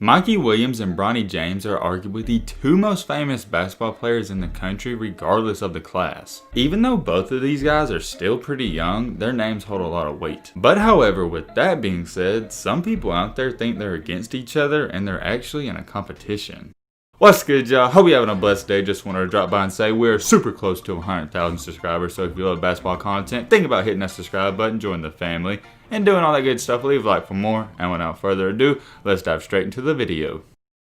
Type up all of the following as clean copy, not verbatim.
Mikey Williams and Bronny James are arguably the two most famous basketball players in the country regardless of the class. Even though both of these guys are still pretty young, their names hold a lot of weight. But however, with that being said, some people out there think they're against each other and they're actually in a competition. What's good, y'all? Hope you're having a blessed day. Just wanted to drop by and say we're super close to 100,000 subscribers, so if you love basketball content, think about hitting that subscribe button, join the family, and doing all that good stuff. Leave a like for more, and without further ado, let's dive straight into the video.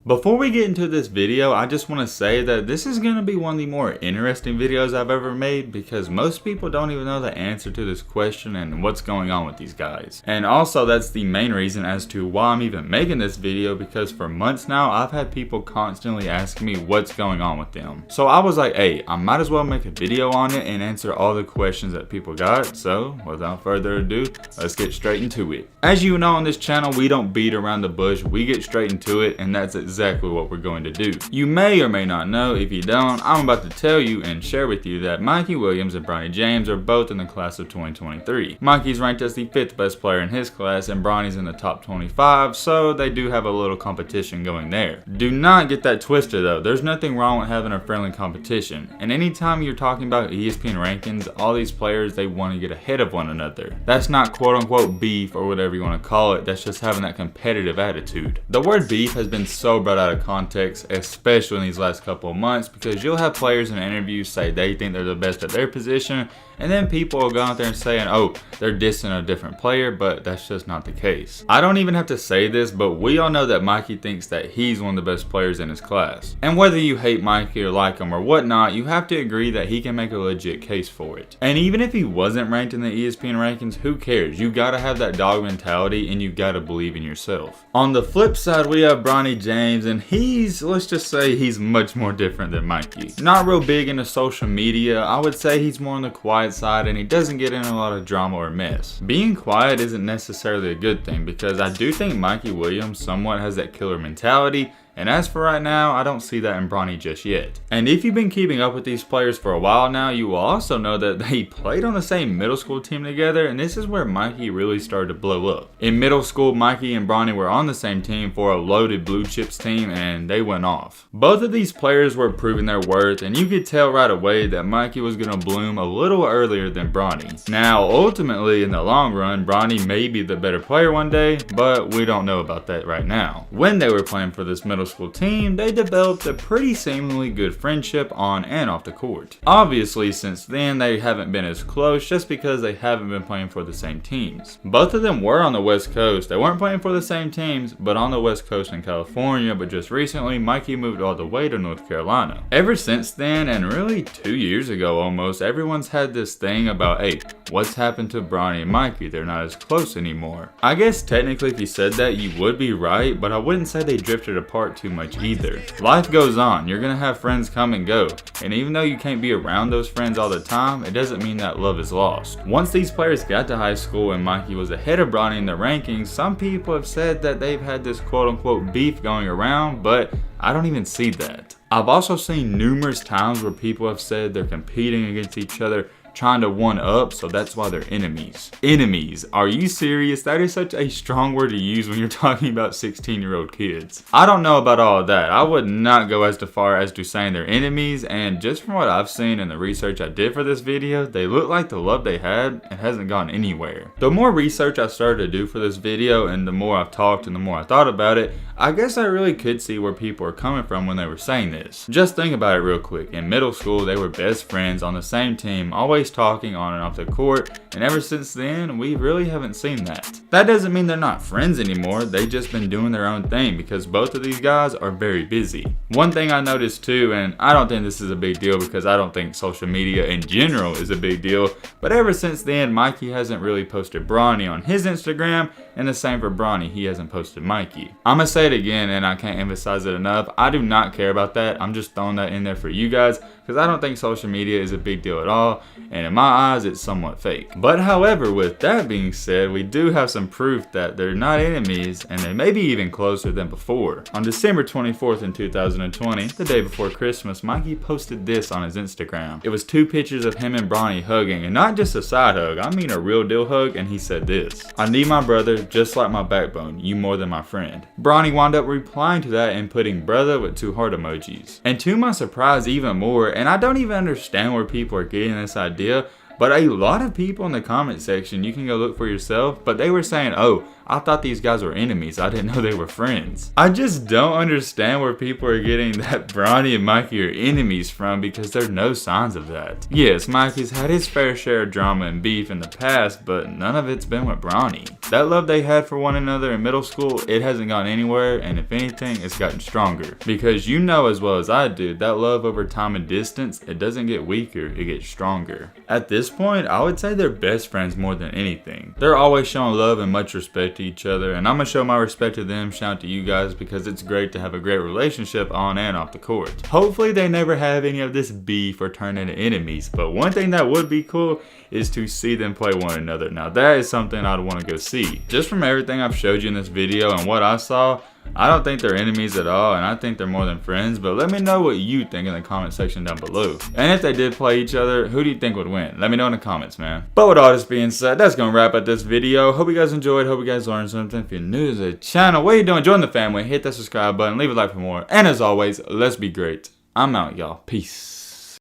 Before we get into this video, I just want to say that this is going to be one of the more interesting videos I've ever made because most people don't even know the answer to this question and what's going on with these guys. And also that's the main reason as to why I'm even making this video, because for months now I've had people constantly asking me what's going on with them. So I was like, hey, I might as well make a video on it and answer all the questions that people got. So without further ado, let's get straight into it. As you know, on this channel we don't beat around the bush, we get straight into it, and that's exactly what we're going to do. You may or may not know. If you don't, I'm about to tell you and share with you that Mikey Williams and Bronny James are both in the class of 2023. Mikey's ranked as the 5th best player in his class and Bronny's in the top 25, so they do have a little competition going there. Do not get that twisted though. There's nothing wrong with having a friendly competition, and anytime you're talking about ESPN rankings, all these players, they want to get ahead of one another. That's not quote unquote beef or whatever you want to call it, that's just having that competitive attitude. The word beef has been so brought out of context, especially in these last couple of months, because you'll have players in interviews say they think they're the best at their position, and then people will go out there and saying, oh, they're dissing a different player, but that's just not the case. I don't even have to say this, but we all know that Mikey thinks that he's one of the best players in his class. And whether you hate Mikey or like him or whatnot, you have to agree that he can make a legit case for it. And even if he wasn't ranked in the ESPN rankings, who cares? You gotta have that dog mentality and you gotta believe in yourself. On the flip side, we have Bronny James, and he's, let's just say he's much more different than Mikey. Not real big into social media. I would say he's more on the quiet side and he doesn't get in a lot of drama or mess. Being quiet isn't necessarily a good thing, because I do think Mikey Williams somewhat has that killer mentality, and as for right now, I don't see that in Bronny just yet. And if you've been keeping up with these players for a while now, you will also know that they played on the same middle school team together, and this is where Mikey really started to blow up. In middle school, Mikey and Bronny were on the same team for a loaded blue chips team, and they went off. Both of these players were proving their worth, and you could tell right away that Mikey was going to bloom a little earlier than Bronny. Now, ultimately, in the long run, Bronny may be the better player one day, but we don't know about that right now. When they were playing for this middle school team, they developed a pretty seemingly good friendship on and off the court. Obviously, since then, they haven't been as close just because they haven't been playing for the same teams. Both of them were on the West Coast. They weren't playing for the same teams, but on the West Coast in California, but just recently, Mikey moved all the way to North Carolina. Ever since then, and really 2 years ago almost, everyone's had this thing about, hey, what's happened to Bronny and Mikey? They're not as close anymore. I guess technically if you said that, you would be right, but I wouldn't say they drifted apart too much either. Life goes on. You're gonna have friends come and go, and even though you can't be around those friends all the time, it doesn't mean that love is lost. Once these players got to high school and Mikey was ahead of Bronny in the rankings, some people have said that they've had this quote unquote beef going around, but I don't even see that. I've also seen numerous times where people have said they're competing against each other, trying to one up, so that's why they're enemies. Enemies? Are you serious? That is such a strong word to use when you're talking about 16-year-old kids. I don't know about all of that. I would not go as far as to saying they're enemies, and just from what I've seen and the research I did for this video, they look like the love they had and hasn't gone anywhere. The more research I started to do for this video, and the more I've talked and the more I thought about it, I guess I really could see where people are coming from when they were saying this. Just think about it real quick. In middle school, they were best friends on the same team, always talking on and off the court, and ever since then, we really haven't seen that. That doesn't mean they're not friends anymore, they've just been doing their own thing because both of these guys are very busy. One thing I noticed too, and I don't think this is a big deal because I don't think social media in general is a big deal, but ever since then, Mikey hasn't really posted Bronny on his Instagram, and the same for Bronny, he hasn't posted Mikey. I'ma say it again, and I can't emphasize it enough, I do not care about that. I'm just throwing that in there for you guys because I don't think social media is a big deal at all, and in my eyes it's somewhat fake. But however, with that being said, we do have some proof that they're not enemies, and they may be even closer than before. On December 24th in 2020, the day before Christmas, Mikey posted this on his Instagram. It was 2 pictures of him and Bronny hugging, and not just a side hug, I mean a real deal hug, and he said this: "I need my brother just like my backbone, you more than my friend." Bronny wound up replying to that and putting brother with 2 heart emojis. And to my surprise even more, and I don't even understand where people are getting this idea, but a lot of people in the comment section, you can go look for yourself, but they were saying, "Oh, I thought these guys were enemies. I didn't know they were friends." I just don't understand where people are getting that Bronny and Mikey are enemies from, because there are no signs of that. Yes, Mikey's had his fair share of drama and beef in the past, but none of it's been with Bronny. That love they had for one another in middle school, it hasn't gone anywhere, and if anything, it's gotten stronger. Because you know as well as I do, that love over time and distance, it doesn't get weaker, it gets stronger. At this point, I would say they're best friends more than anything. They're always showing love and much respect to each other, and I'm gonna show my respect to them, shout out to you guys, because it's great to have a great relationship on and off the court. Hopefully they never have any of this beef or turn into enemies, but one thing that would be cool is to see them play one another. Now that is something I'd want to go see. Just from everything I've showed you in this video and what I saw, I don't think they're enemies at all, and I think they're more than friends, but let me know what you think in the comment section down below. And if they did play each other, who do you think would win? Let me know in the comments, man. But with all this being said, that's gonna wrap up this video. Hope you guys enjoyed, hope you guys learned something. If you're new to the channel, what are you doing? Join the family, hit that subscribe button, leave a like for more, and as always, let's be great. I'm out, y'all. Peace.